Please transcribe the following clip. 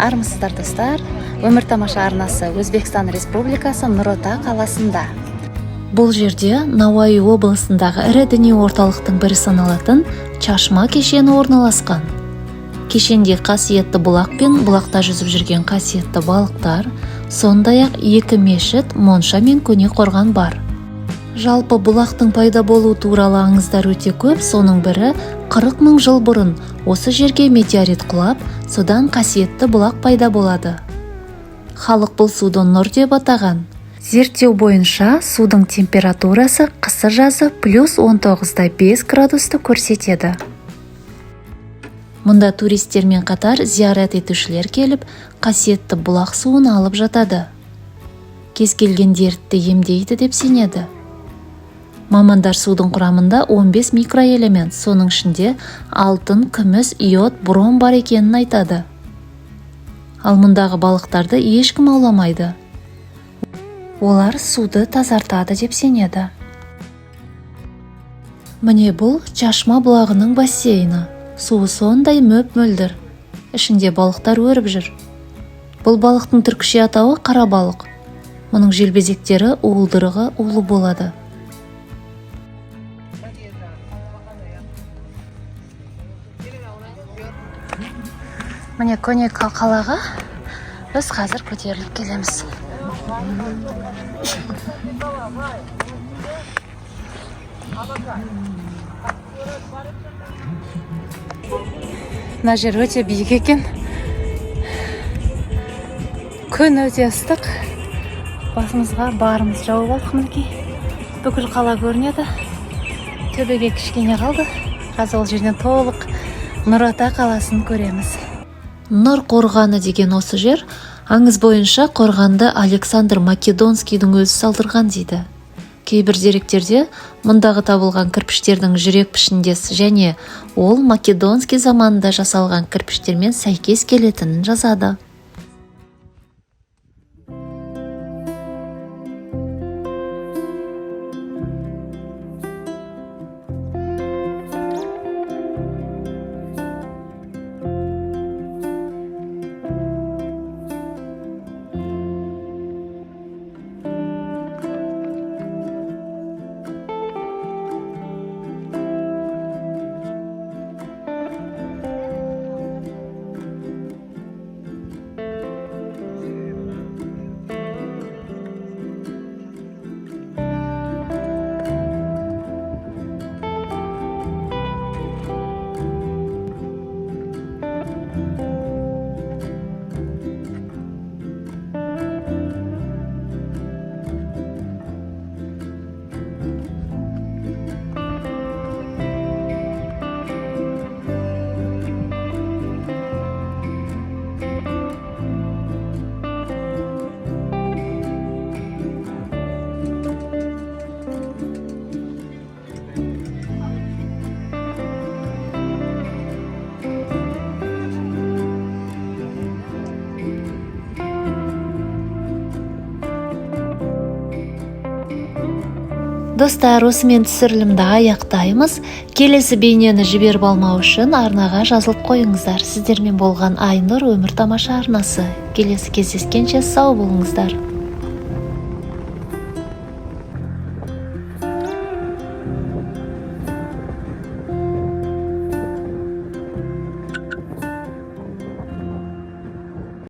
Армысыздар достар, Өмір тамаша арнасы Өзбекстан Республикасы Нұр-Ота қаласында. Бұл жерде Науаи облысындағы ірі діни орталықтың бірі саналатын Чашма кешені орналасқан. Кешенде қасиетті бұлақ пен бұлақта жүзіп жүрген қасиетті балықтар, сондай-ақ 2 мешіт, монша мен көне қорған бар. Жалпы бұлақтың пайда болуы туралы аңыздар өте көп, соның бірі 40 000 жыл бұрын осы жерге метеорит құлап, содан қасиетті бұлақ пайда болады. Халық бұл суды нұр деп атаған. Зерттеу бойынша судың температурасы қысы-жазы +19,5 градусты көрсетеді. Мұнда туристермен қатар зиярат етушілер келіп, қасиетті бұлақ суын алып жатады. Кез келген дертті емдейді деп сенеді. Мамандар судың құрамында 15 микроэлемент, соның ішінде алтын, күміс, иод, бром бар екенін айтады. Ал мұндағы балықтарды ешкім ауламайды. Олар суды тазартады деп сенеді. Міне бұл Чашма бұлағының бассейні. Суы сондай мөп-мөлдір. Ішінде балықтар өріп жүр. Бұл балықтың түркіше атауы қара балық. Мұның желбезектері уылдырығы улы болады. Міне көне қалаға біз қазір көтеріліп келеміз. Мына жер өте биік екен. Күн өте ыстық. Басымызға барымыз жауып алдық мінекей. Бүкіл қала көрінеді. Төбеге кішкене қалды. Қазір ол жерден толық Нұр-Ота қаласын көреміз. Нұр қорғаны деген осы жер, аңыз бойынша қорғанды Александр Македонскийдің өзі салдырған дейді. Кейбір деректерде мұндағы табылған кірпіштердің жүрек пішіндес және ол Македонский заманында жасалған кірпіштермен сәйкес келетінін жазады. Достар, осымен түсірілімді аяқтаймыз. Келесі бейнені жіберіп алмау үшін арнаға жазылып қойыңыздар. Сіздермен болған Айнұр, Өмір тамаша арнасы. Келесі кездескенше сау болыңыздар.